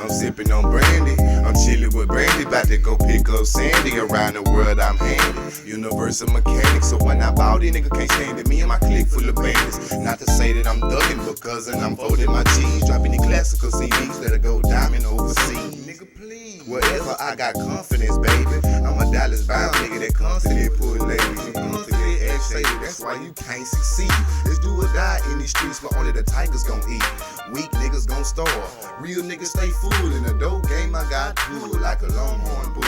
I'm sipping on brandy. I'm chilling with Brandy, about to go pick up Sandy. Around the world I'm handy, universal mechanic. So when I bout it, nigga can't stand it. Me and my clique full of bandits. Not to say that I'm thugging, but cousin, I'm folding my cheese. Dropping the classical CDs that'll go diamond overseas. Nigga, please. Wherever I got confidence, baby. I'm a Dallas bound nigga that constantly pull ladies and constantly say that's why you can't succeed. It's do or die in these streets, but only the tigers gon' eat. Weak niggas gon' starve. Real niggas stay full in the dope game. I got cool like a longhorn bull.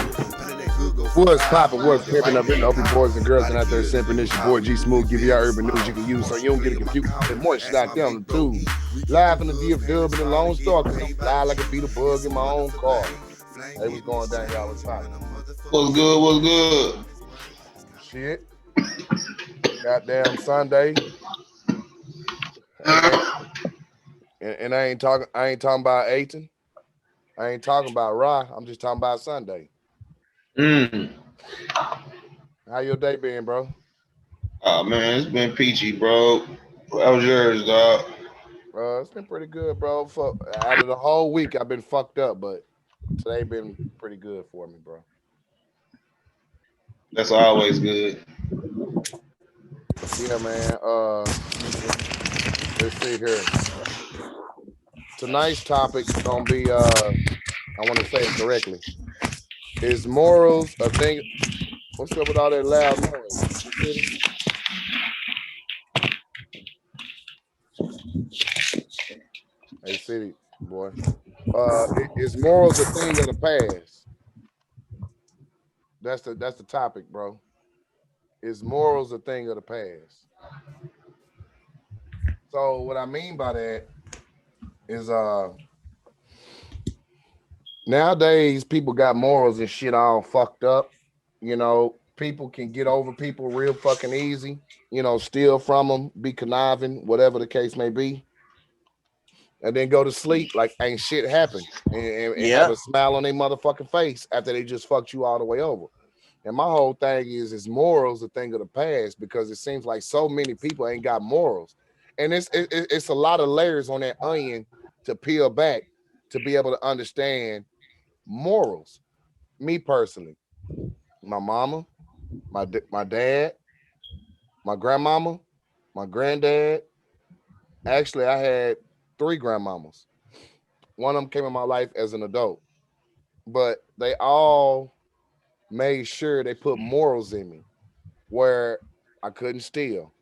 What's poppin', what's pimpin' up in the open boys and girls and out there simping. It's your boy G Smooth, give you our urban news you can use so you don't get it confused. And more shit out there on the tube. Live in the DF Dub in the Lone Star, cause I'm fly like a beat a bug in my own car. Hey, what's going down, y'all? What's poppin'? What's good? What's good? Shit. Goddamn Sunday. And I ain't talking about Aiton. I ain't talking about Ra. I'm just talking about Sunday. How your day been, bro? Oh man, it's been peachy, bro. How was yours, dog? It's been pretty good, bro. Out of the whole week, I've been fucked up, but today been pretty good for me, bro. That's always good. Yeah, man. Let's see here. Tonight's topic is gonna be I want to say it correctly. Is morals a thing? What's up with all that loud noise? Hey, city boy. Is morals a thing of the past? That's the topic, bro. Is morals a thing of the past? So what I mean by that is nowadays people got morals and shit all fucked up. You know, people can get over people real fucking easy. You know, steal from them, be conniving, whatever the case may be, and then go to sleep like ain't shit happened and have a smile on their motherfucking face after they just fucked you all the way over. And my whole thing is morals a thing of the past because it seems like so many people ain't got morals, and it's a lot of layers on that onion to peel back to be able to understand morals. Me personally, my mama, my dad, my grandmama, my granddad. Actually, I had 3 grandmamas. One of them came in my life as an adult, but they all made sure they put morals in me where I couldn't steal.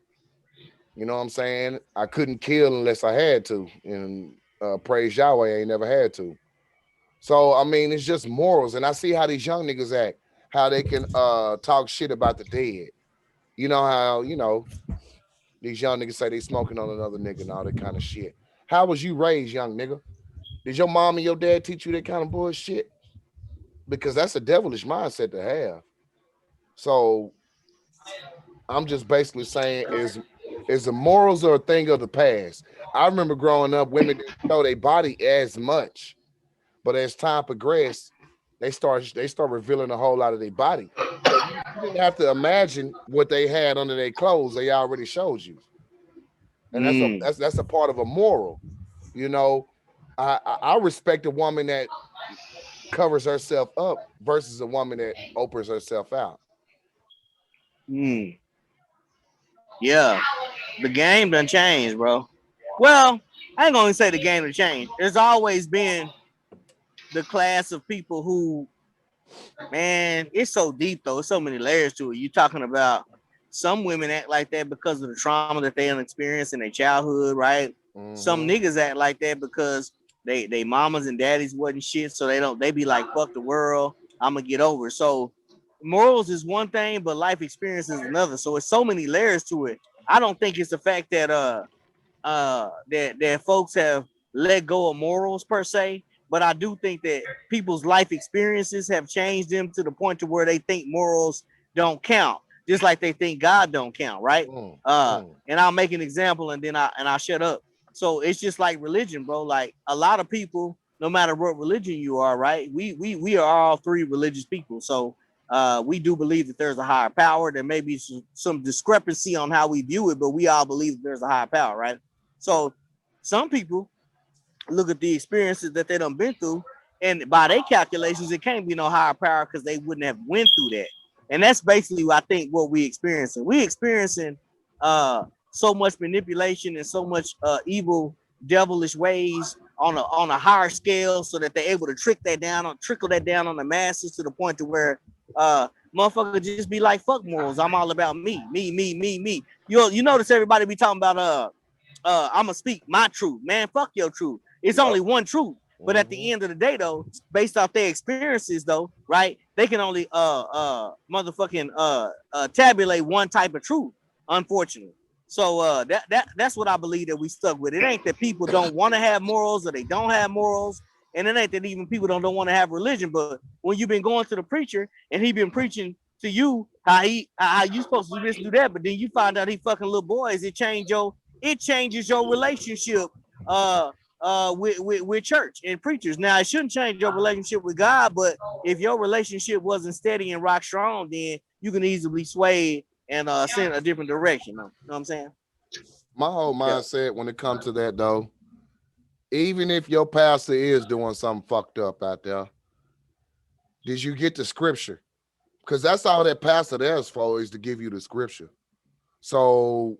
You know what I'm saying? I couldn't kill unless I had to. And praise Yahweh, I ain't never had to. So, I mean, it's just morals. And I see how these young niggas act, how they can talk shit about the dead. You know how, these young niggas say they smoking on another nigga and all that kind of shit. How was you raised, young nigga? Did your mom and your dad teach you that kind of bullshit? Because that's a devilish mindset to have. So I'm just basically saying is the morals are a thing of the past. I remember growing up, women didn't show their body as much, but as time progressed, they start revealing a whole lot of their body. So you didn't have to imagine what they had under their clothes; they already showed you, and that's a part of a moral. You know, I respect a woman that covers herself up versus a woman that opens herself out. Yeah, the game done changed, bro. Well, I ain't gonna say the game done changed. There's always been the class of people who, man, it's so deep though. There's so many layers to it. You talking about some women act like that because of the trauma that they experienced in their childhood, right? Mm-hmm. Some niggas act like that because they mamas and daddies wasn't shit, so they be like, fuck the world, I'm gonna get over. So morals is one thing, but life experience is another. So it's so many layers to it. I don't think it's the fact that that folks have let go of morals per se, but I do think that people's life experiences have changed them to the point to where they think morals don't count, just like they think God don't count, right? And I'll make an example and then I'll shut up. So it's just like religion, bro. Like a lot of people, no matter what religion you are, right? We are all 3 religious people. So we do believe that there's a higher power. There may be some discrepancy on how we view it, but we all believe that there's a higher power, right? So some people look at the experiences that they done been through And by their calculations, it can't be no higher power because they wouldn't have went through that. And that's basically what I think what we experiencing. We experiencing so much manipulation and so much evil, devilish ways on a higher scale, so that they're able to trickle that down on the masses to the point to where motherfucker just be like, fuck morals. I'm all about me. You notice everybody be talking about I'ma speak my truth, man. Fuck your truth. It's only one truth. But at the end of the day, though, based off their experiences, though, right, they can only tabulate one type of truth, unfortunately. So that's what I believe that we stuck with. It ain't that people don't want to have morals or they don't have morals, and it ain't that even people don't want to have religion. But when you've been going to the preacher and he been preaching to you how you supposed to do this, do that, but then you find out he fucking little boys, it changes your relationship with church and preachers. Now, it shouldn't change your relationship with God, but if your relationship wasn't steady and rock strong, then you can easily sway and send a different direction. You know what I'm saying? My whole mindset when it comes to that, though, even if your pastor is doing something fucked up out there, did you get the scripture? Because that's all that pastor there's for, is to give you the scripture. So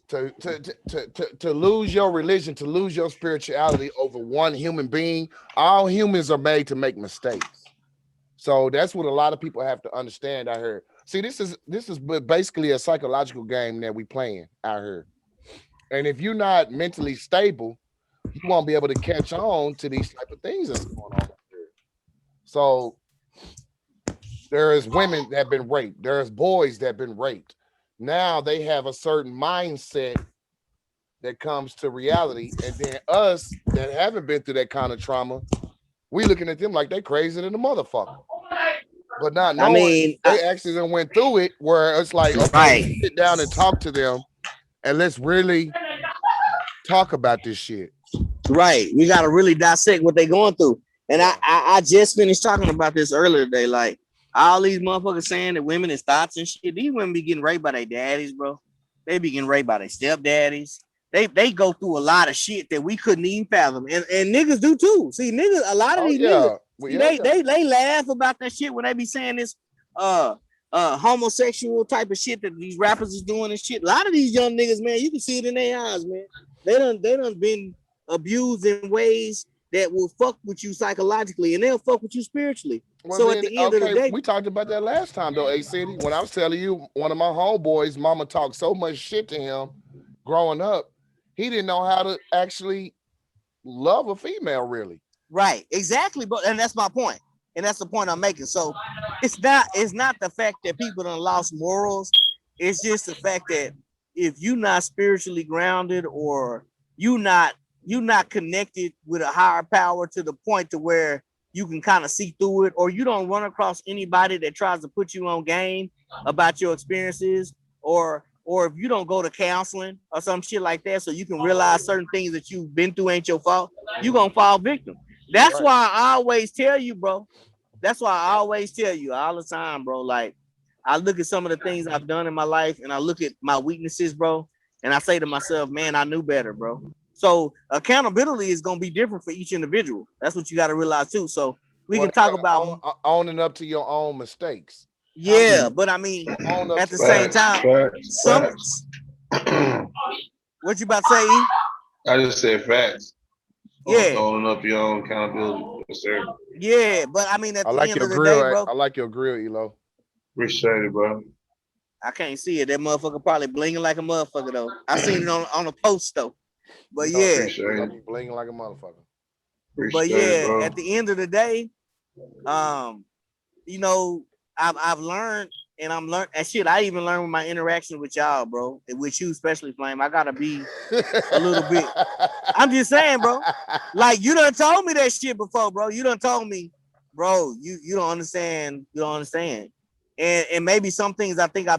to lose your religion, to lose your spirituality over one human being, all humans are made to make mistakes. So that's what a lot of people have to understand out here. See, this is basically a psychological game that we playing out here. And if you're not mentally stable, you won't be able to catch on to these type of things that's going on out here. So there is women that have been raped. There's boys that have been raped. Now they have a certain mindset that comes to reality. And then us that haven't been through that kind of trauma, we looking at them like they crazy than a motherfucker. But not knowing they actually done went through it, where it's like, okay, let's sit down and talk to them and let's really talk about this shit. Right. We got to really dissect what they're going through. And I just finished talking about this earlier today. Like, all these motherfuckers saying that women is thoughts and shit. These women be getting raped by their daddies, bro. They be getting raped by their stepdaddies. They go through a lot of shit that we couldn't even fathom. And niggas do too. See, niggas, a lot of these niggas, they laugh about that shit when they be saying this homosexual type of shit that these rappers is doing and shit. A lot of these young niggas, man, you can see it in their eyes, man. They done been abused in ways that will fuck with you psychologically, and they'll fuck with you spiritually. Well, so then, at the end of the day, we talked about that last time though, A-City, when I was telling you one of my homeboys, mama talked so much shit to him growing up, he didn't know how to actually love a female, really. Right, exactly, but and that's my point, and that's the point I'm making. So it's not the fact that people done lost morals. It's just the fact that if you're not spiritually grounded, or you're not connected with a higher power to the point to where you can kind of see through it, or you don't run across anybody that tries to put you on game about your experiences, or if you don't go to counseling or some shit like that, so you can realize certain things that you've been through ain't your fault, you're gonna fall victim. That's why I always tell you, bro. That's why I always tell you all the time, bro. Like, I look at some of the things I've done in my life, and I look at my weaknesses, bro, and I say to myself, man, I knew better, bro. So accountability is gonna be different for each individual. That's what you got to realize too. So we can talk about owning up to your own mistakes. Yeah, but I mean, at the same time, what you about to say? E? I just said facts. Yeah, owning up your own accountability, yes, sir. Yeah, but I mean, at the end of the day, bro. I like your grill, Elo. Appreciate it, bro. I can't see it. That motherfucker probably blinging like a motherfucker though. I seen it on a post though. But yeah, blinging like a motherfucker. But yeah, at the end of the day, you know, I've learned, and I'm learned that shit. I even learned with my interaction with y'all, bro, and with you especially, Flame. I gotta be a little bit. I'm just saying, bro. Like, you done told me that shit before, bro. You done told me, bro. You don't understand. You don't understand. And maybe some things I think I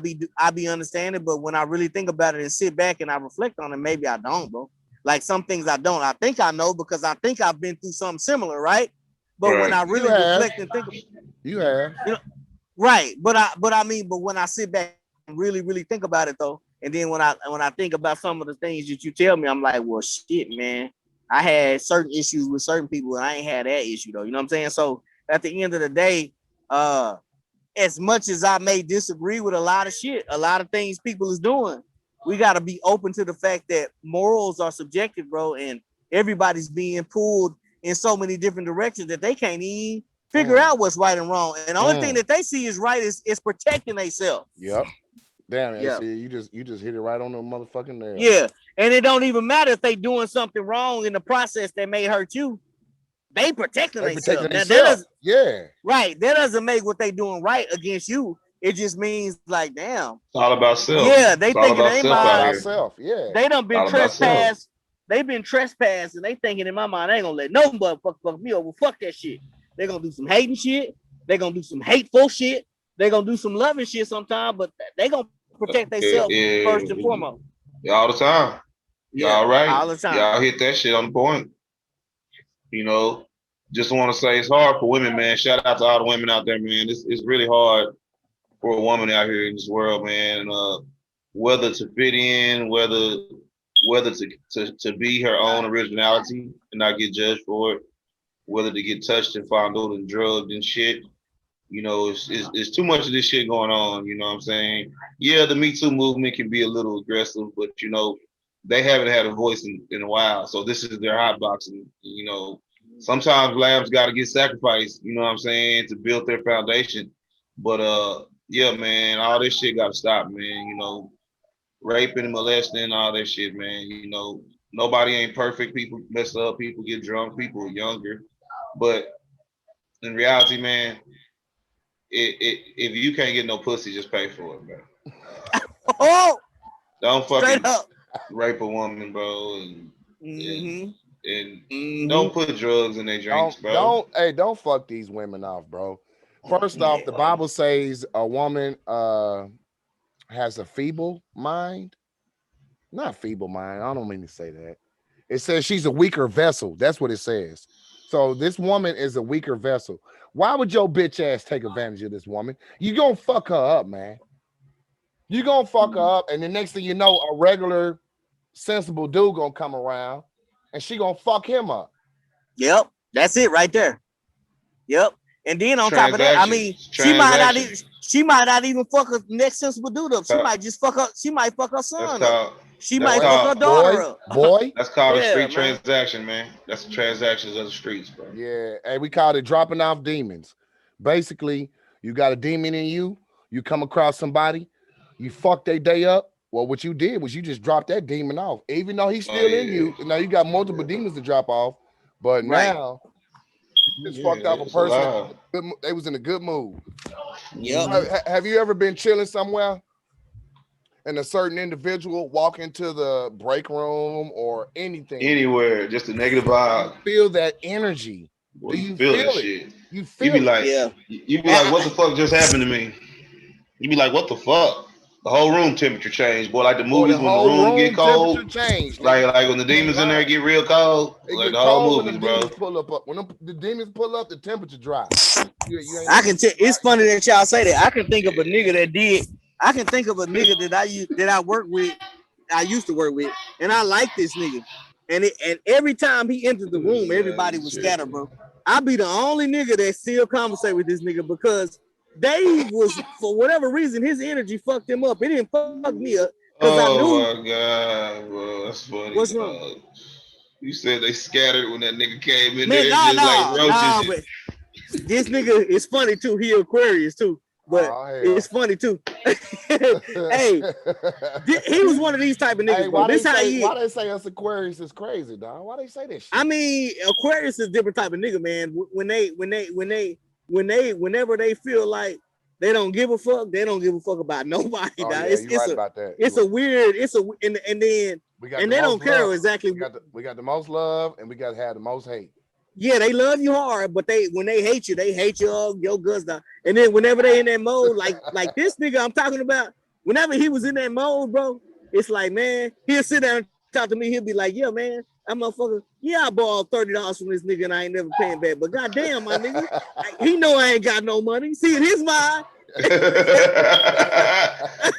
be understanding, but when I really think about it and sit back and I reflect on it, maybe I don't, bro. Like, some things I don't. I think I know because I think I've been through something similar, right? But when I really reflect and think, you have, right? But when I sit back and really think about it though, and then when I think about some of the things that you tell me, I'm like, well, shit, man. I had certain issues with certain people, and I ain't had that issue though. You know what I'm saying? So at the end of the day, as much as I may disagree with a lot of shit, a lot of things people is doing, we got to be open to the fact that morals are subjective, bro, and everybody's being pulled in so many different directions that they can't even figure out what's right and wrong. And the only thing that they see is right is protecting themselves. Yep. Damn, yeah. See, you just hit it right on the motherfucking nail. Yeah, and it don't even matter if they doing something wrong in the process that may hurt you. They protecting themselves. Yeah. Right. That doesn't make what they doing right against you. It just means like, damn. It's all about self. Yeah, they thinking they mind. Yeah. They done been trespassed. They've been trespassed, and they thinking in my mind, I ain't gonna let no motherfucker fuck me over. Fuck that shit. They gonna do some hating shit. They gonna do some hateful shit. They gonna do some loving shit sometime, but they gonna protect themselves first and foremost. All the time. Y'all right. All the time. Y'all hit that shit on the point. You know, just want to say it's hard for women, man. Shout out to all the women out there, man. It's really hard for a woman out here in this world, man. Whether to fit in, whether to be her own originality and not get judged for it, whether to get touched and fondled and drugged and shit. You know, it's too much of this shit going on. You know what I'm saying? Yeah, the Me Too movement can be a little aggressive, but you know, they haven't had a voice in a while. So this is their hot boxing. You know, sometimes lambs got to get sacrificed, you know what I'm saying, to build their foundation. But yeah, man, all this shit got to stop, man. You know, raping and molesting, all that shit, man. You know, nobody ain't perfect. People mess up, people get drunk, people are younger. But in reality, man, if you can't get no pussy, just pay for it, man. Don't fucking rape a woman, bro, and don't put drugs in their drinks, bro. Don't fuck these women off, bro. First off, the Bible says a woman has a feeble mind. Not feeble mind. I don't mean to say that. It says she's a weaker vessel. That's what it says. So this woman is a weaker vessel. Why would your bitch ass take advantage of this woman? You gonna fuck her up, man. You gonna fuck her up, and the next thing you know, a regular, sensible dude gonna come around, and she gonna fuck him up. Yep, that's it right there. Yep, and then on top of that, I mean, she might not even fuck a next sensible dude up. She might just fuck up. She might fuck her son up. She might fuck her daughter up. Boy, that's called a street transaction, man. That's the transactions of the streets, bro. Yeah, and we call it dropping off demons. Basically, you got a demon in you. You come across somebody, you fuck their day up. Well, what you did was you just dropped that demon off, even though he's still in you. Now you got multiple demons to drop off, but now you just fucked off a person. They was in a good mood. Yep. Have you ever been chilling somewhere and a certain individual walk into the break room or anything? Anywhere, just a negative vibe. Feel that energy. Well, you feel that shit. You feel you be like, you be like, what the fuck just happened to me? You be like, what the fuck? The whole room temperature changed, boy. Like the movies when the room get cold. Changed. Like when the demons in there get real cold. Like the whole movies, bro. When the demons pull up, the temperature drops. I can tell. It's funny that y'all say that. I can think of a nigga that did. I can think of a nigga that I work with. I used to work with, and I like this nigga. And every time he entered the room, everybody was scattered, bro. I be the only nigga that still conversate with this nigga because Dave was, for whatever reason, his energy fucked him up. It didn't fuck me up. Oh my God, bro. That's funny. What's wrong? You said they scattered when that nigga came in there. Like roaches. But this nigga is funny too. He Aquarius too. But it's funny too. Hey, he was one of these type of niggas. Hey, why they say us Aquarius is crazy, dog? Why they say that shit? I mean, Aquarius is a different type of nigga, man. Whenever they feel like they don't give a fuck, they don't give a fuck about nobody. Oh, dog. Yeah, it's right about that. And they don't care exactly. We got the most love, and we got to have the most hate. Yeah, they love you hard, but when they hate you your guts down. And then whenever they in that mode, like this nigga I'm talking about, whenever he was in that mode, bro, it's like, man, he'll sit down and talk to me. He'll be like, yeah, man, that motherfucker, I borrowed $30 from this nigga and I ain't never paying back. But goddamn, my nigga, he know I ain't got no money. See, in his mind.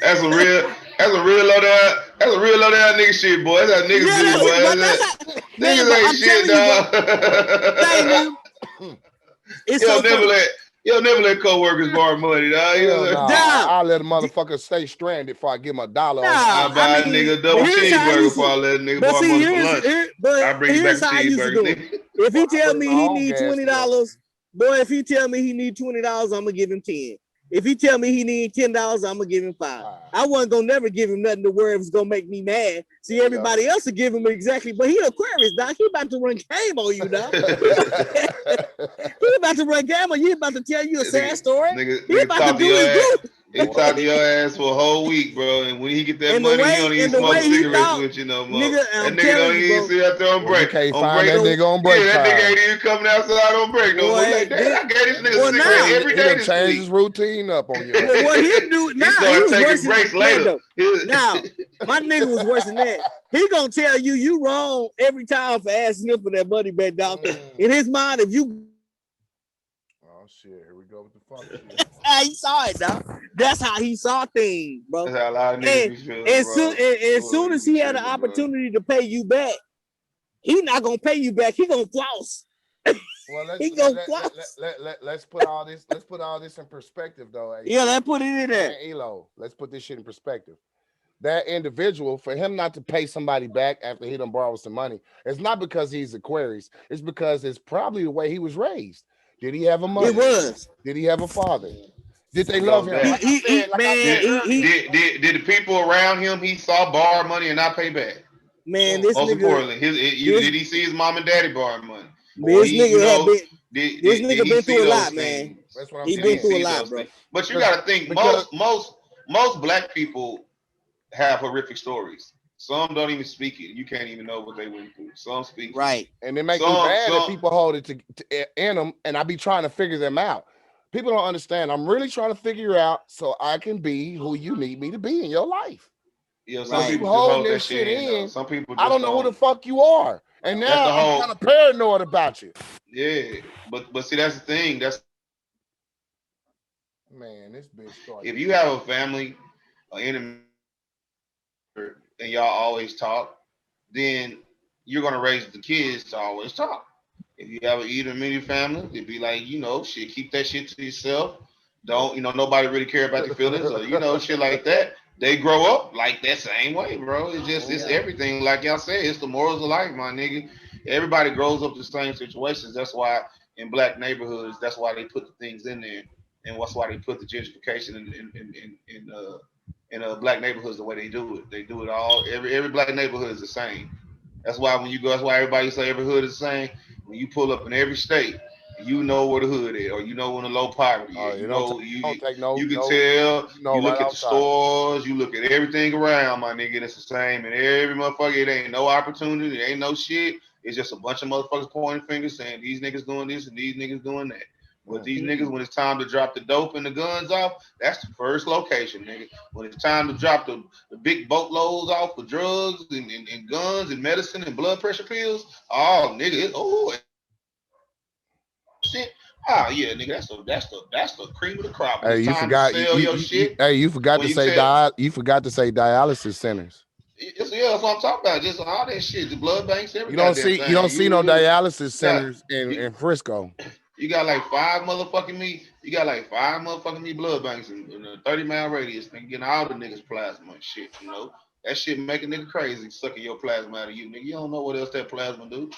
That's a real low down. That's a real low down nigga shit, boy. That's how niggas Yeah, do, boy. but that's how, man, Niggas but ain't I'm shit, telling you, bro, dog. nigga, it's so funny. You'll never let coworkers borrow money, dog. Hell no. Dog. I let a motherfucker stay stranded before I give him $1 Nah, on I time. buy I a mean, nigga a double here's how I cheeseburger used before I to. let a nigga But borrow see, money for lunch. I bring you back here's a how I used to do it. cheeseburger. If he Well, I tell bring me my he own need gas to $20, boy, if he tell me he need $20, I'm gonna give him 10. If he tell me he need $10, I'm gonna give him 5. I wasn't gonna never give him nothing to where it was gonna make me mad. See, everybody else will give him exactly, but he Aquarius, dog. He about to run game on you, dog. He about to run game on you. He about to tell you a sad story. He about to do his due. He talk to your ass for a whole week, bro. And when he get that And money, he don't even smoke cigarettes with you no more. Nigga, That I'm nigga don't telling you, even bro. sit out there on break. You can't On find break, that nigga on break yeah, that nigga time. ain't even coming outside on break no more. Like, damn, I gave this nigga a cigarette every day this change week. his routine up on you. Well, what he'll do now, he was worse than breaks that. later. Now, my nigga was worse than that. He gonna tell you wrong every time for asking him for that money back, dog. In his mind, if you oh shit, here we go with the fuck shit. he saw it, dog. That's how he saw things, bro. That's how a lot of niggas be feeling, bro. As soon as he had an opportunity to pay you back, he not gonna pay you back. He gonna floss. Well, let's put all this in perspective, though. Yeah, let's put it in there. Elo, let's put this shit in perspective. That individual, for him not to pay somebody back after he done borrowed some money, it's not because he's Aquarius. It's because it's probably the way he was raised. Did he have a mother? It was. Did he have a father? Did they love him? Did the people around him he saw borrow money and not pay back? Man, this most nigga. Importantly, did he see his mom and daddy borrow money? This nigga been through a lot, man. That's what I'm saying. He been through a lot, bro. But you got to think, most black people have horrific stories. Some don't even speak it. You can't even know what they went through. Some speak right, and it makes me mad that people hold it in them, and I be trying to figure them out. People don't understand. I'm really trying to figure out so I can be who you need me to be in your life. Yeah, some people holding this shit in. Some people I don't know who the fuck you are, and now I'm kind of paranoid about you. Yeah, but see, that's the thing. Man, this bitch started. If you have a family, an enemy, and y'all always talk, then you're gonna raise the kids to always talk. If you have an intermediate family, it'd be like, shit, keep that shit to yourself. Don't, nobody really care about your feelings or, shit like that. They grow up like that same way, bro. It's just, it's everything. Like y'all said, it's the morals of life, my nigga. Everybody grows up the same situations. That's why in black neighborhoods, that's why they put the things in there. And that's why they put the gentrification in black neighborhoods the way they do it. They do it all. Every black neighborhood is the same. That's why when you go, that's why everybody say every hood is the same. When you pull up in every state, you know where the hood is, or you know when the low poverty is. You can tell. You look at the stores, you look at everything around, my nigga. It's the same, and every motherfucker, it ain't no opportunity, it ain't no shit. It's just a bunch of motherfuckers pointing fingers saying these niggas doing this and these niggas doing that. But these niggas, when it's time to drop the dope and the guns off, that's the first location, nigga. When it's time to drop the big boatloads off for drugs and guns and medicine and blood pressure pills, oh nigga, shit. Oh yeah, nigga, that's the cream of the crop. When hey, you forgot your shit. You forgot to say dialysis centers. Yeah, that's what I'm talking about. Just all that shit, the blood banks, everything. You don't see no dialysis centers in Frisco. You got like five motherfucking me blood banks in a 30-mile radius, nigga, getting all the niggas plasma and shit, That shit make a nigga crazy, sucking your plasma out of you, nigga. You don't know what else that plasma do.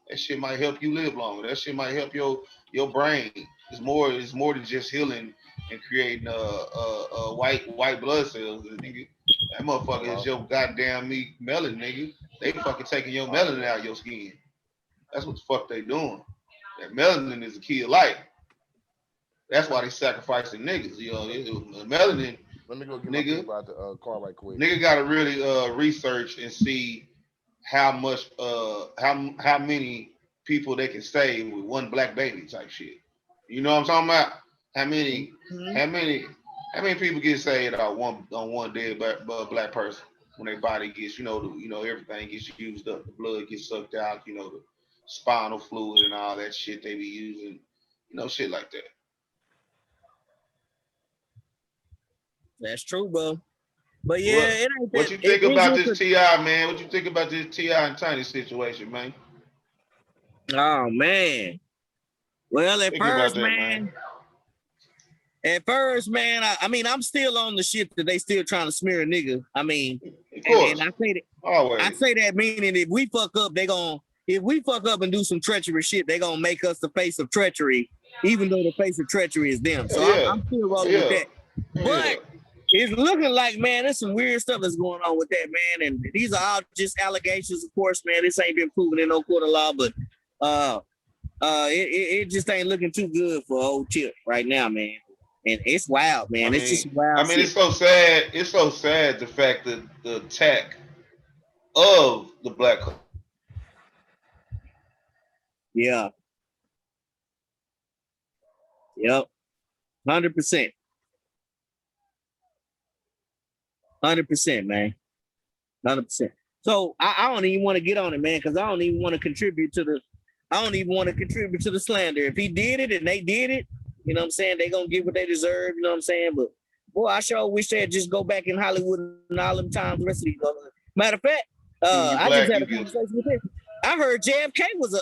That shit might help you live longer. That shit might help your brain. It's more than just healing and creating white blood cells, nigga. That motherfucker is your goddamn melanin, nigga. They fucking taking your melanin out of your skin. That's what the fuck they doing. That melanin is the key of life. That's why they sacrificing niggas. Melanin. Let me go get my people out the car right quick. Nigga gotta really research and see how much how many people they can save with one black baby type shit. You know what I'm talking about? How many people get saved on one dead black person when their body gets, everything gets used up, the blood gets sucked out, the spinal fluid and all that shit they be using, shit like that. That's true, bro. But yeah, it ain't What that. you think about this T.I., man? What you think about this T.I. and Tiny situation, man? Oh man. Well, at Thinking about first, that, man. At first, man, I mean, I'm still on the shit that they still trying to smear a nigga. I mean, Of course. and I say that Always. I say that meaning if we fuck up, if we fuck up and do some treacherous shit, they gonna make us the face of treachery, even though the face of treachery is them. So I'm still rolling with that. But it's looking like, man, there's some weird stuff that's going on with that, man. And these are all just allegations, of course, man. This ain't been proven in no court of law, but it just ain't looking too good for old Chip right now, man. And it's wild, man. It's just wild. I mean, it's so sad. It's so sad the fact that the attack of the black. Yeah. Yep. 100%. 100%, man. 100%. So I don't even want to get on it, man, because I don't even want to contribute to the slander. If he did it and they did it, you know what I'm saying? They gonna get what they deserve, you know what I'm saying? But boy, I sure wish they'd just go back in Hollywood and all them times the rest of these motherfuckers. Matter of fact, I just had a conversation with him. I heard JFK was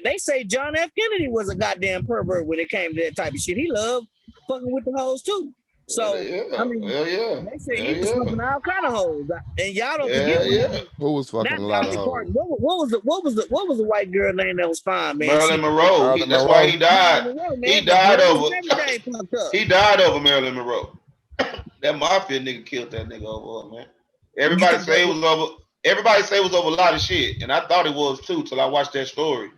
they say John F. Kennedy was a goddamn pervert when it came to that type of shit. He loved fucking with the hoes too. So I mean, they say he was fucking all kind of hoes, and y'all don't forget who was fucking a lot of hoes. What was the white girl name that was fine, man? Marilyn Monroe. That's why he died. He died over. He died over Marilyn Monroe. That mafia nigga killed that nigga over, man. Everybody say it was over. Everybody say it was over a lot of shit, and I thought it was too till I watched that story.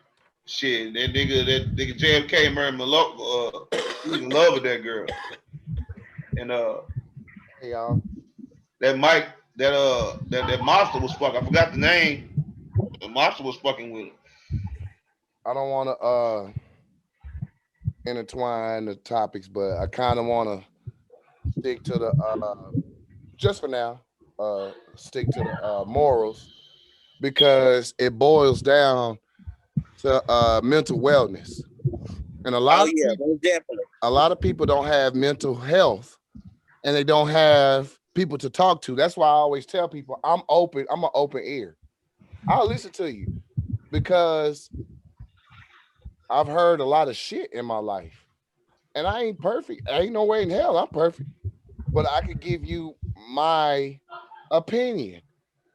Shit, that nigga JFK and Marilyn Monroe, he was in love with that girl. And hey y'all, that Mike, that monster was fucking. I forgot the name. The monster was fucking with him. I don't want to intertwine the topics, but I kind of want to stick to the just for now. Stick to the morals because it boils down to mental wellness, and a lot of people don't have mental health. And they don't have people to talk to. That's why I always tell people I'm open. I'm an open ear. I'll listen to you because I've heard a lot of shit in my life. And I ain't perfect. Ain't no way in hell I'm perfect. But I could give you my opinion.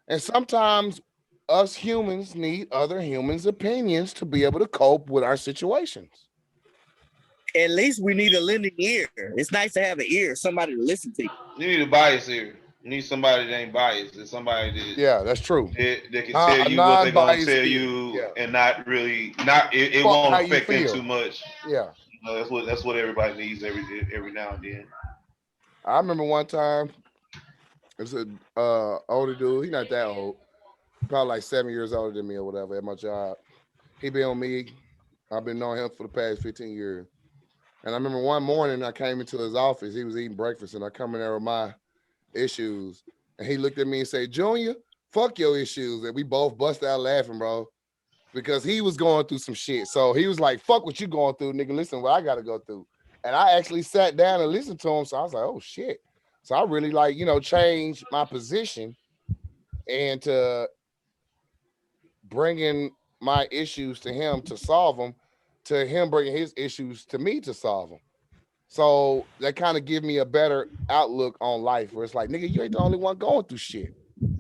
And sometimes us humans need other humans' opinions to be able to cope with our situations. At least we need a lending ear. It's nice to have an ear, somebody to listen to. You need a bias ear. You need somebody that ain't biased. It's somebody that that's true. That can tell you what they're gonna tell you, and not really it won't affect them too much. Yeah, that's what everybody needs every now and then. I remember one time it was an older dude. He's not that old, probably like 7 years older than me or whatever at my job. He been on me. I've been knowing him for the past 15 years. And I remember one morning I came into his office. He was eating breakfast, and I come in there with my issues. And he looked at me and said, "Junior, fuck your issues." And we both busted out laughing, bro, because he was going through some shit. So he was like, "Fuck what you going through, nigga. Listen what I got to go through." And I actually sat down and listened to him. So I was like, "Oh shit." So I really changed my position and to bringing my issues to him to solve them, to him bringing his issues to me to solve them. So that kind of give me a better outlook on life where it's like, nigga, you ain't the only one going through shit.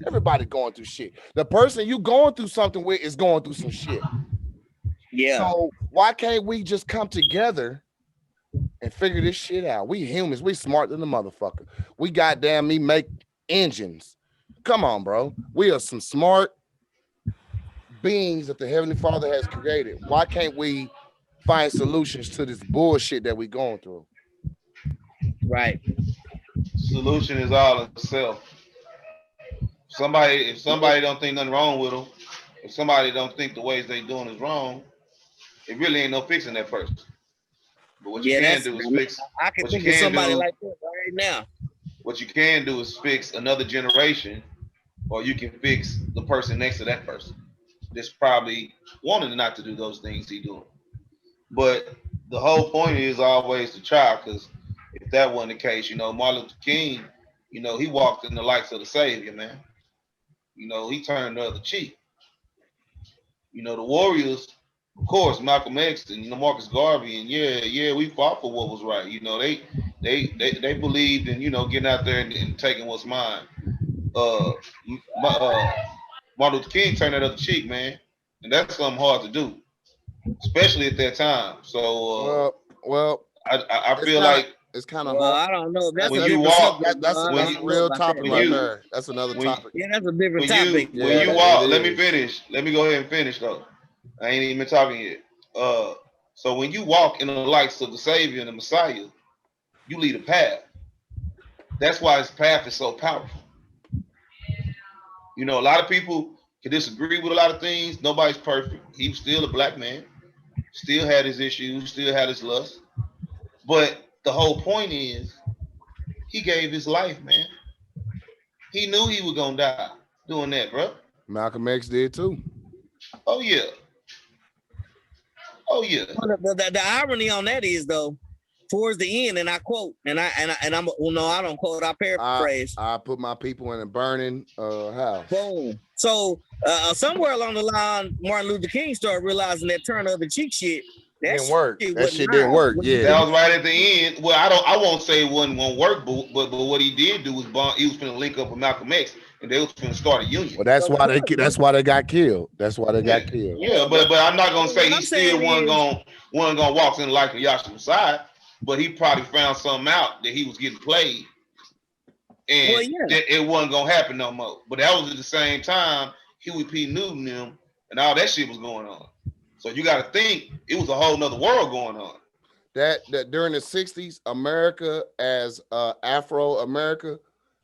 Everybody going through shit. The person you going through something with is going through some shit. Yeah. So why can't we just come together and figure this shit out? We humans, we smart than the motherfucker. We goddamn me make engines. Come on, bro. We are some smart beings that the Heavenly Father has created. Why can't we find solutions to this bullshit that we going through? Right. Solution is all in self. If somebody don't think nothing wrong with them, if somebody don't think the ways they doing is wrong, it really ain't no fixing that person. But what you can do is fix. I can think of somebody like that right now. What you can do is fix another generation, or you can fix the person next to that person. That's probably wanting not to do those things he doing. But the whole point is always to try, because if that wasn't the case, Martin Luther King You know, he walked in the lights of the Savior, man. You know, he turned the other cheek. You know, the Warriors, of course, Malcolm X and Marcus Garvey, and we fought for what was right. You know, they believed in, getting out there and taking what's mine. Uh, Martin Luther King turned that other cheek, man, and that's something hard to do, especially at that time. So, well, I feel like it's kind of Well, hard. I don't know. That's when a you different walk, subject. That's I a don't know real about topic that. right there. That's another topic. Yeah, that's a different when topic. you walk, it let me is. finish. Let me go ahead and finish though. I ain't even talking yet. So when you walk in the lights of the Savior and the Messiah, you lead a path. That's why his path is so powerful. You know, a lot of people can disagree with a lot of things. Nobody's perfect. He was still a black man, still had his issues, still had his lust. But the whole point is he gave his life, man. He knew he was gonna die doing that, bro. Malcolm X did too. Oh yeah. Oh yeah. The irony on that is though, towards the end, and I quote, and I'm well, no, I don't quote, I paraphrase. I put my people in a burning house. Boom. So somewhere along the line, Martin Luther King started realizing that turn of the cheek shit. That didn't work. That shit right. didn't work. Yeah, that was right at the end. Well, I won't say it won't work, but what he did do was he was finna link up with Malcolm X, and they was finna start a union. Well, that's why they got killed. That's why they got killed. Yeah, but I'm not gonna say he still wasn't gonna walk in like a Yasha's side, but he probably found something out that he was getting played, and it wasn't gonna happen no more. But that was at the same time Huey P. Newton them and all that shit was going on. So you got to think it was a whole nother world going on. That during the 60s, America as Afro America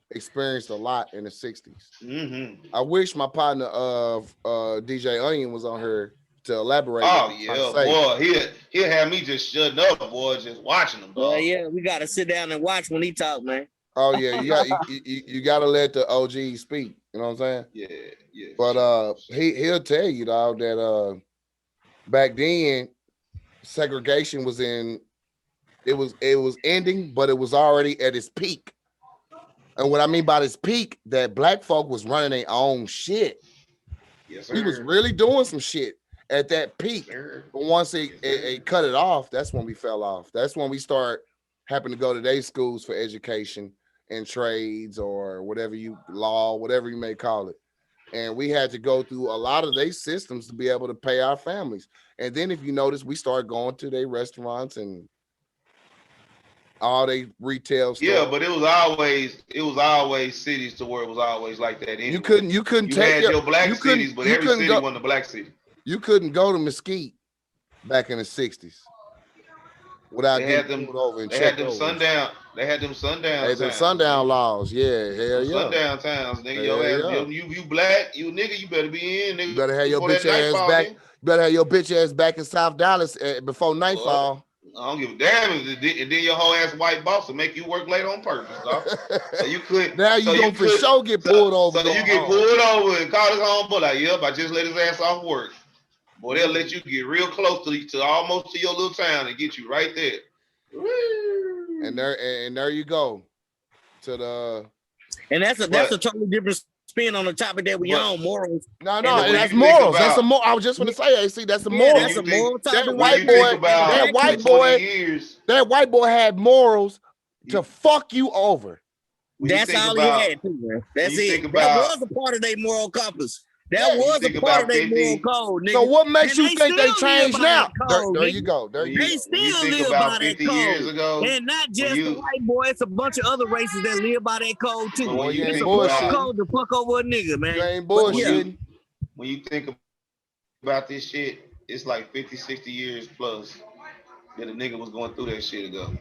experienced a lot in the 60s. Mm-hmm. I wish my partner of DJ Onion was on here to elaborate. Oh yeah, boy, he'll have me just shutting up, boy, just watching him. Well, yeah, we got to sit down and watch when he talk, man. Oh yeah, you got to let the OG speak. You know what I'm saying? Yeah. But he'll tell you dog that back then segregation was it was ending, but it was already at its peak. And what I mean by this peak, that black folk was running their own shit. Yes, sir. We was really doing some shit at that peak. Yes, but once it cut it off, that's when we fell off. That's when we start having to go to their schools for education and trades or whatever whatever you may call it. And we had to go through a lot of their systems to be able to pay our families. And then if you notice, we started going to their restaurants and all they retail stuff. Yeah, but it was always cities to where it was always like that. Anyway. You couldn't you take had your black cities, but every city wasn't a black city. You couldn't go to Mesquite back in the 60s without getting pulled over and checked over. They had them sundown. They had them sundown laws. Yeah, hell yeah. Sundown towns, nigga. Your ass, you black, you nigga, you better be in. Nigga, you better have your bitch ass back. You better have your bitch ass back in South Dallas before nightfall. I don't give a damn if then your whole ass white boss will make you work late on purpose, dog. So you could. Now you gonna for sure get pulled over. So you get pulled over and call his homeboy like, yep, I just let his ass off work. Boy, they'll let you get real close to almost to your little town and get you right there. And there you go to the. And that's a totally different spin on the topic that we on, morals. No, that's morals. That's a moral. I was just going to say, AC, that's a moral. That's a moral topic. That white boy had morals to fuck you over. That's all he had too, man. That's it. That was a part of their moral compass. That was a part of their moral code, nigga. So what makes you think they changed now? There you go. They still live by that code. And not just the white boy, it's a bunch of other races that live by that code too. It's a moral code to fuck over a nigga, man. You ain't bullshitting. When you think about this shit, it's like 50, 60 years plus that a nigga was going through that shit ago.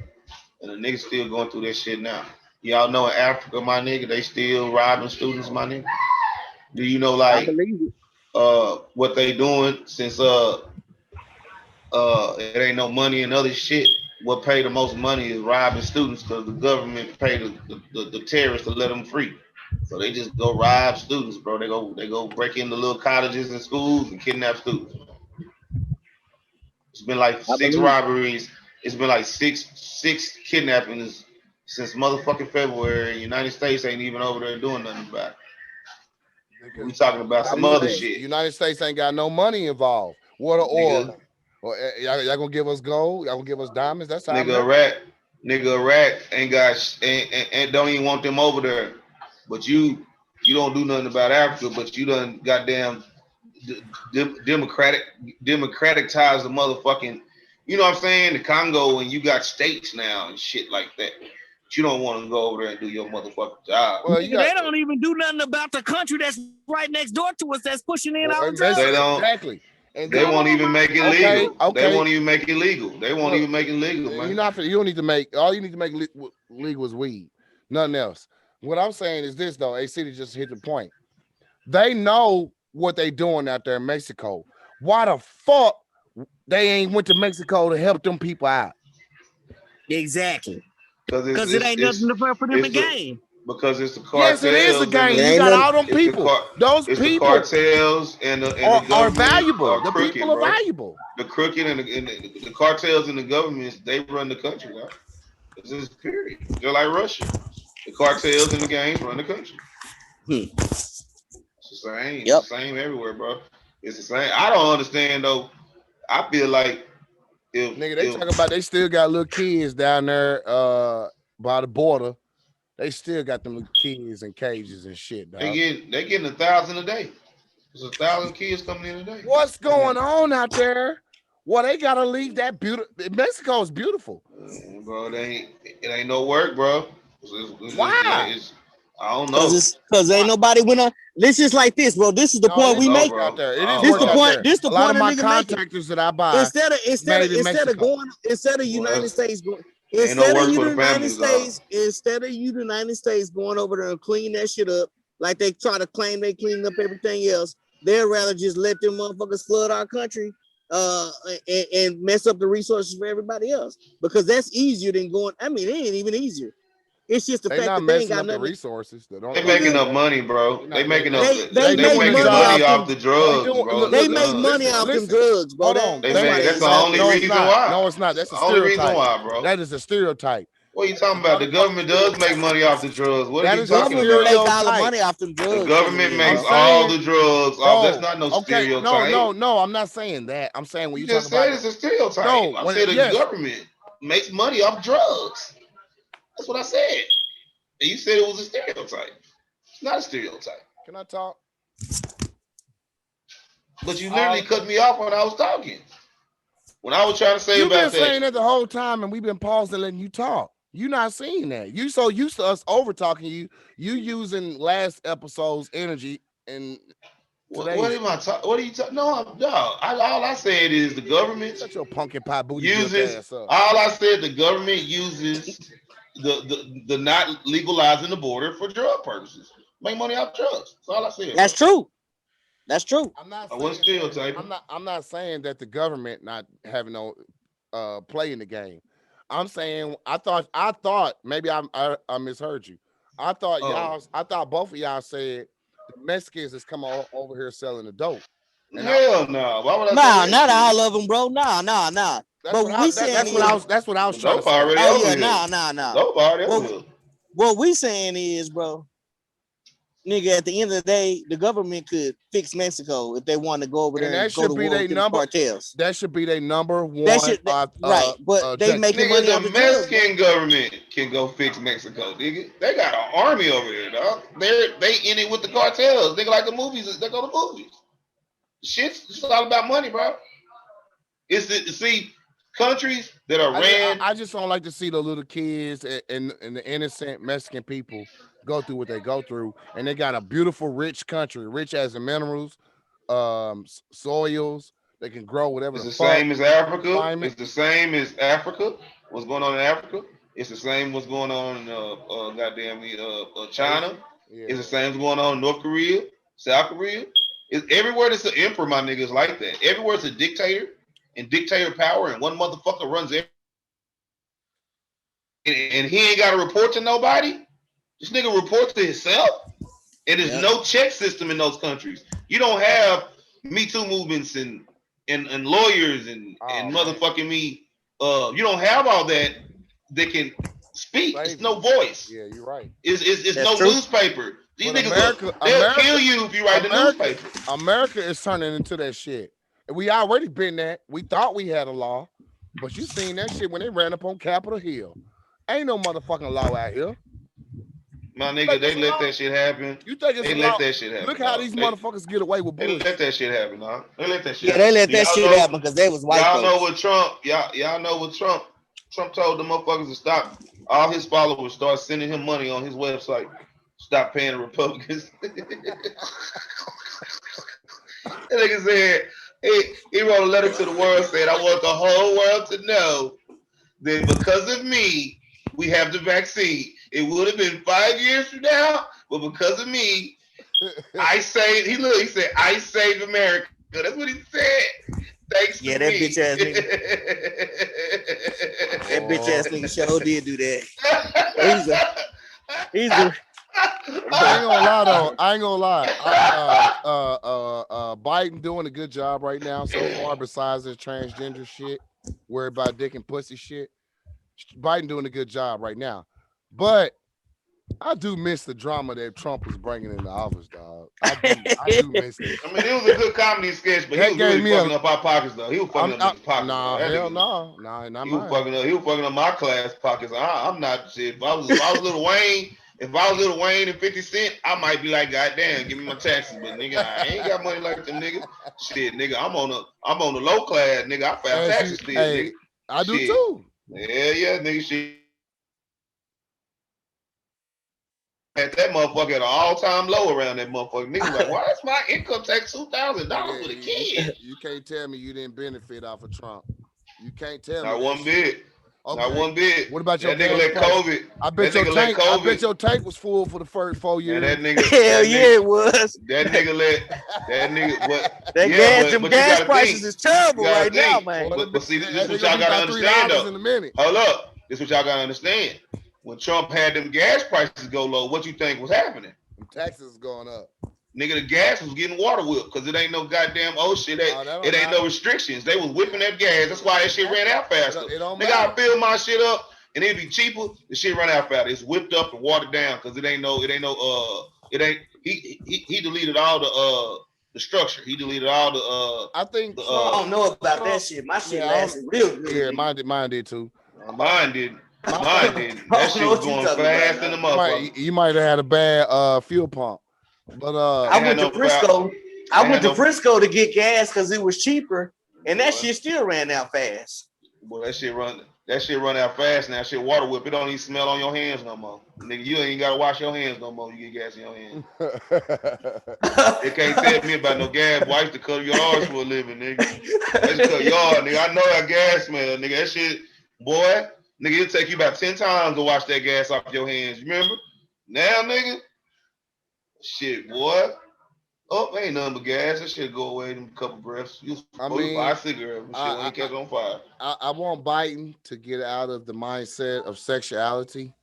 And a nigga still going through that shit now. Y'all know in Africa, my nigga, they still robbing students, my nigga. Do you know like what they doing since it ain't no money and other shit? What pay the most money is robbing students because the government pay the terrorists to let them free. So they just go rob students, bro. They go break into little colleges and schools and kidnap students. It's been like 6 robberies. It's been like six kidnappings since motherfucking February. United States ain't even over there doing nothing about it. We talking about some other shit. United States ain't got no money involved. What an order. Well, y'all gonna give us gold? Y'all gonna give us diamonds? That's how Nigga Iraq ain't got and don't even want them over there. But you don't do nothing about Africa. But you done goddamn democratic ties the motherfucking. You know what I'm saying? The Congo, and you got states now and shit like that. But you don't want to go over there and do your motherfucking job. Well, they don't even do nothing about the country that's right next door to us that's pushing in our drugs. They don't exactly. And they won't even make it legal. Okay. They won't even make it legal. They won't even make it legal, man. You don't need to make all you need to make legal is weed, nothing else. What I'm saying is this though, A-City just hit the point. They know what they doing out there in Mexico. Why the fuck they ain't went to Mexico to help them people out? Exactly. Because it ain't nothing for them to gain. Because it's the cartels. Yes, it is a game. You got all them people. Those people. The cartels and the are valuable. The people are valuable. The crooked and the cartels and the governments, they run the country, right? This is period. They're like Russia. The cartels and the gangs run the country. It's the same. Yep. It's the same everywhere, bro. It's the same. I don't understand though. I feel like they talking about they still got little kids down there by the border. They still got them kids in cages and shit, dog. They getting 1,000 a day. There's 1,000 kids coming in a day. What's going on out there? Well, they gotta leave that beautiful. Mexico is beautiful, bro. It ain't no work, bro. Why? I don't know. Because ain't nobody went on. This is like this, bro. This is the point we make out there. It is this the point. This the point. A lot of my contractors that I buy instead of United States going. Instead of you, the United States going over there and clean that shit up, like they try to claim they clean up everything else, they'd rather just let them motherfuckers flood our country and mess up the resources for everybody else, because that's easier than going. I mean, it ain't even easier. It's just the fact that they ain't got nothing. The resources. They making up money, bro. They making up. They making money off the drugs, bro. They make money off them drugs, bro. That's the only reason why. No, it's not. That's the only reason why, bro. That is a stereotype. What are you talking about? The government does make money off the drugs. What are you talking about? They make all the money off them drugs. The government makes all the drugs off. That's not no stereotype. No, I'm not saying that. I'm saying when you just said it's a stereotype. No, I said the government makes money off drugs. That's what I said. And you said it was a stereotype. It's not a stereotype. Can I talk? But you literally cut me off when I was talking. When I was trying to say about that. You've been saying that the whole time, and we've been pausing letting you talk. You're not seeing that. You so used to us over talking you. You using last episode's energy and. What am I talking? What are you talking? No, all I said is the government. Shut your pumpkin pie booty uses. All I said, the government uses the not legalizing the border for drug purposes. Make money off drugs. That's all I said. That's true. That's true. I'm not saying that the government not having no play in the game. I'm saying I thought maybe I misheard you. I thought both of y'all said the Mexicans is coming over here selling the dope. Hell no. Why would I say not all of them, bro. Nah. That's what I was trying to say. Oh yeah, nah. Dope already over here. What we saying is, bro, nigga, at the end of the day, the government could fix Mexico if they want to go over there and go to war with the cartels. That should be their number one. Right, but they making money off the Mexican government can go fix Mexico, nigga. They got an army over here, dog. They in it with the cartels. Nigga, like the movies. They go to movies. It's all about money, bro. Countries that are ran. I just don't like to see the little kids and the innocent Mexican people go through what they go through, and they got a beautiful, rich country, rich as in minerals, soils. They can grow whatever. It's the same as Africa. It's the same as Africa. What's going on in Africa? It's the same what's going on in China. Yeah. It's the same what's going on in North Korea, South Korea. It's everywhere that's an emperor, my niggas, like that. Everywhere it's a dictator and dictator power, and one motherfucker runs everything. And he ain't got to report to nobody. This nigga reports to himself. And there's no check system in those countries. You don't have Me Too movements and lawyers and motherfucking me. You don't have all that can speak. It's Slavery. no voice. Yeah, you're right. It's That's no true. newspaper. These But niggas, they'll kill you if you write the newspaper. America is turning into that shit. And we already been that. We thought we had a law, but you seen that shit when they ran up on Capitol Hill. Ain't no motherfucking law out here. My nigga, they let that shit happen. You think it's They a let law? that shit happen. Look how these motherfuckers get away with They bullshit. let that shit happen, dog. They let that shit Yeah, happen. they let that shit happen because they was white Y'all know folks. what Trump, y'all know what Trump told the motherfuckers to stop. All his followers start sending him money on his website. Stop paying the Republicans. That nigga said, he wrote a letter to the world saying, I want the whole world to know that because of me, we have the vaccine. It would have been 5 years from now, but because of me, I saved, he said, I saved America. That's what he said. Thanks to that me. bitch ass nigga. That bitch ass nigga sure did do that. He's a I ain't gonna lie though. I ain't gonna lie. Biden doing a good job right now so far. Besides this transgender shit, worried about dick and pussy shit, Biden doing a good job right now. But I do miss the drama that Trump was bringing in the office, dog. I do miss it. I mean, it was a good comedy sketch, but he was really fucking up our pockets, though. He was fucking up niggas' pockets. Nah, hell no. Nah, not he was fucking up. He was fucking up my class pockets. I'm not shit. If I was Lil Wayne, and 50 Cent, I might be like, God damn, give me my taxes. But nigga, I ain't got money like them nigga. Shit, nigga, I'm on the low class, nigga. I file taxes still, nigga. I do too. Yeah, nigga, shit. At that motherfucker at an all-time low around that motherfucker. Niggas like, why is my income tax $2,000 with a kid? You can't tell me you didn't benefit off of Trump. You can't tell me. Not one bit. Okay. Not one bit. What about your that nigga let COVID? I bet your tank was full for the first 4 years. And that nigga, hell yeah, it was. That nigga what? That gas prices is terrible right now, man. But see, this is what y'all gotta understand though. In a minute. Hold up, this is what y'all gotta understand. When Trump had them gas prices go low, what you think was happening? Taxes going up. Nigga, the gas was getting water whipped because it ain't no goddamn shit. It ain't no restrictions. They was whipping that gas. That's why that shit ran out faster. Nigga, I fill my shit up and it'd be cheaper. The shit run out faster. It's whipped up and watered down because he deleted all the structure. He deleted all the I think I don't know about that shit. My shit lasted real good. Yeah, mine did too. Mine didn't. That shit was going fast in the motherfucker. You might have had a bad fuel pump. But I went to Frisco. I went to Frisco to get gas because it was cheaper, and that shit still ran out fast. Boy, that shit run out fast now. Shit water whip. It don't even smell on your hands no more. Nigga, you ain't gotta wash your hands no more. You get gas in your hands. They can't tell me about no gas. Boy, I used to cut yards for a living, nigga. I used to cut yards, nigga. I know that gas smell, nigga. That shit, boy. Nigga, it'll take you about 10 times to wash that gas off your hands. You remember? Now, nigga, shit, boy. Oh, ain't nothing but gas. That shit go away in a couple breaths. You buy a cigarette and shit when you catch on fire. I want Biden to get out of the mindset of sexuality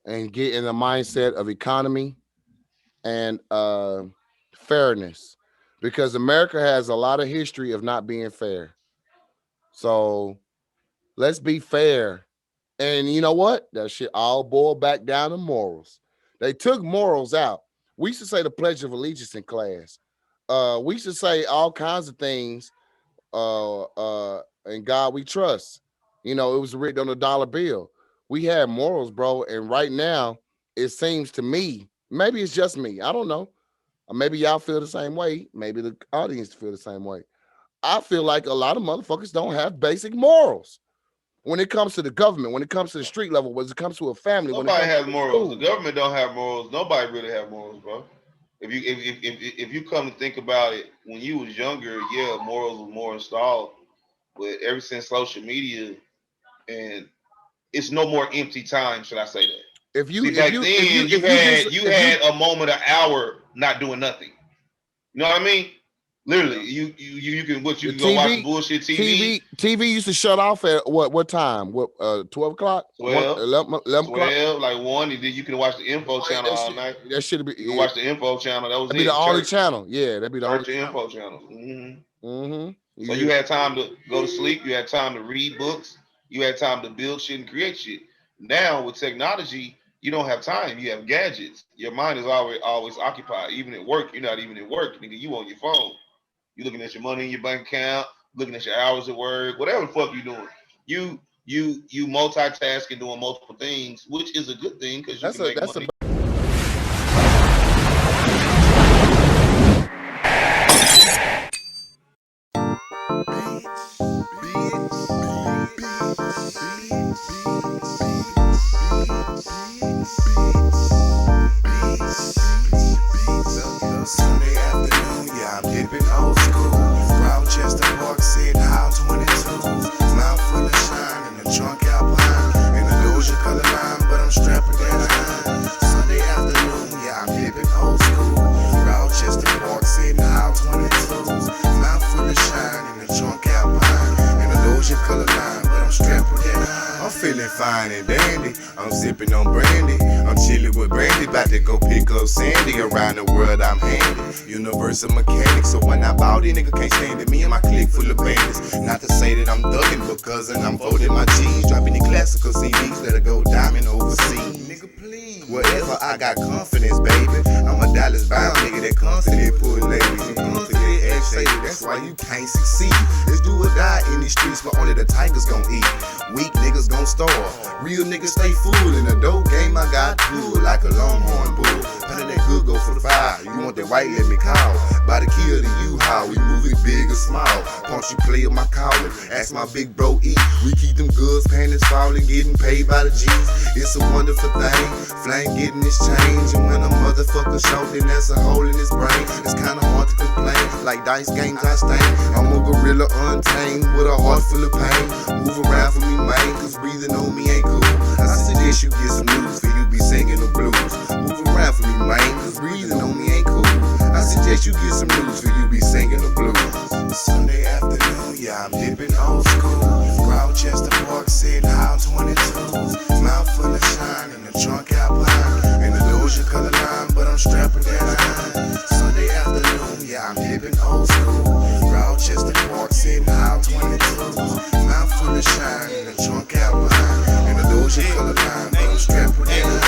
and get in the mindset of economy and fairness, because America has a lot of history of not being fair. So let's be fair. And you know what? That shit all boiled back down to morals. They took morals out. We used to say the Pledge of Allegiance in class. We used to say all kinds of things. In God we trust. You know, it was written on a dollar bill. We had morals, bro. And right now, it seems to me, maybe it's just me. I don't know. Or maybe y'all feel the same way. Maybe the audience feel the same way. I feel like a lot of motherfuckers don't have basic morals. When it comes to the government, when it comes to the street level, when it comes to a family, nobody has morals. The government don't have morals. Nobody really have morals, bro. If you come to think about it, when you was younger, yeah, morals was more installed. But ever since social media, and it's no more empty time, should I say that? You had a moment, an hour, not doing nothing. You know what I mean? Literally, you can go watch bullshit TV. TV used to shut off at what time? 12 o'clock? 11 o'clock? 12, like 1, and then you can watch the info channel all night. That should be. You can watch the info channel. That'd be the only channel. Yeah, that'd be the only info channel. So Yeah. you had time to go to sleep. You had time to read books. You had time to build shit and create shit. Now with technology, you don't have time. You have gadgets. Your mind is always occupied. Even at work, you're not even at work, nigga. You on your phone. You looking at your money in your bank account, looking at your hours at work, whatever the fuck you doing. You multitasking, doing multiple things, which is a good thing because you can make money. Sunday afternoon, yeah, I'm dipping old school. Rochester Park, Sid Howe 22s. Mouth full of shine in the trunk Alpine. In the Doja color line, but I'm strapping that line. Sunday afternoon, yeah, I'm dipping old school. Rochester Park, Sid Howe 22s. Mouth full of shine in the trunk Alpine. In the Doja color line, but I'm strapping that line. I'm feeling fine and dandy. I'm sipping on brandy. I'm chilling with Brandy, about to go pick up Sandy. Around the world I'm handy. Universal mechanic, so when I bout it, nigga can't stand it. Me and my clique full of bandits. Not to say that I'm thugging, because I'm folding my G's. Dropping the classical CDs, let it go diamond overseas. Nigga, please. Wherever I got confidence, baby. I'm a Dallas bound nigga that confident pull ladies. And confident ex-shady, that's why you can't succeed. Let's do or die in these streets, but only the tigers gon' eat. Weak niggas gon' starve. Real niggas stay full. In the dope game, I got cool like a longhorn bull. Honey, that good go for the fire. You want that white, let me call. By the key of the U-Haul, we move it big or small. Punch you play with my calling. Ask my big bro E. We keep them goods, panties falling, getting paid by the G's. It's a wonderful thing. Flame getting this change. And when a motherfucker show, then that's a hole in his brain. It's kinda hard to complain. Like dice games I stain. I'm a gorilla untamed with a heart full of pain. Move around for me, man, cause breathing on me ain't cool. I suggest you get some news for you be singing the blues. Move around for me, man, cause breathing on me ain't cool. I suggest you get some news for you be singing the blues. Sunday afternoon, yeah, I'm dipping old school. Rochester Park, Sid Howe 22s. Mouth full of shine in the trunk Alpine. In the Doja color line, but I'm strapping that line. Sunday afternoon, yeah, I'm dipping old school. Rochester Park, Sid Howe 22s. Mouth full of shine in the trunk Alpine. In the Doja color line, but I'm strapping that line.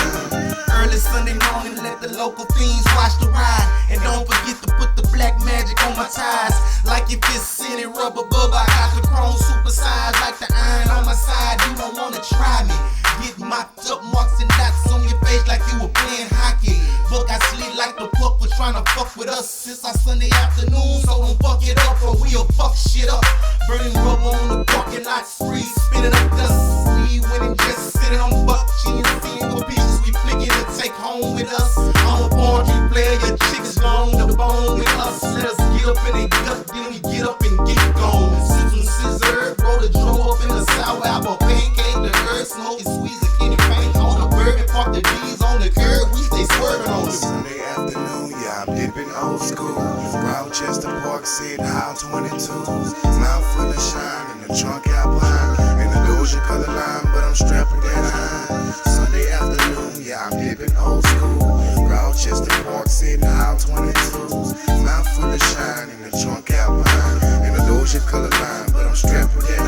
Early Sunday morning, let the local fiends watch the ride. And don't forget to put the black magic on my ties. Like if it's any rubber bub, I got the chrome supersized. Like the iron on my side, you don't wanna try me. Get mocked up, marks and dots on your face like you were playing hockey. Look, I slid like the puck was trying to fuck with us since our Sunday afternoon. So don't fuck it up or we'll fuck shit up. Burning rubber on the parking lot spree, spinning up dust. We winning just sitting on buck cheese, seeing what pieces we flicking to take home with us. I'm a poetry player, your chicks long the bone with us. Let us get up in a gut, then we get up and get gone. Sip some scissor, roll the draw up in the sour apple pancake. The earth smoke is squeeze a candy paint on the bourbon. Park the D's on the curb, we stay swerving on it. Sunday afternoon, yeah, I'm dipping old school. Rochester Park, Sid Howe 22s. Mouth full of shine in the trunk Alpine. In the Doja color line, but I'm strapping that line. Sunday afternoon, yeah, I'm dipping old school. Rochester Park, Sid Howe 22s. Mouth full of shine in the trunk Alpine. In the Doja color line, but I'm strapping that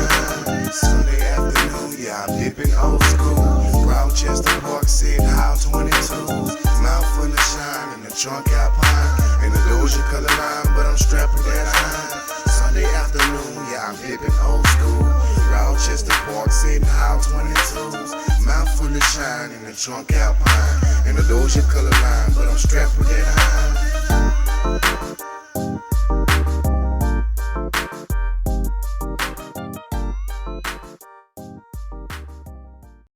line. Sunday afternoon, yeah, I'm dipping old school. Rochester Park, Sid Howe 22s. Mouth full of shine in the trunk Alpine. In the Doja color line, but I'm strapping that line. Sunday afternoon, yeah, I'm dipping old school. Rochester Park, Sid Howe 22s. Mouth full of shine in the trunk Alpine. In the Doja color line, but I'm strapping that line.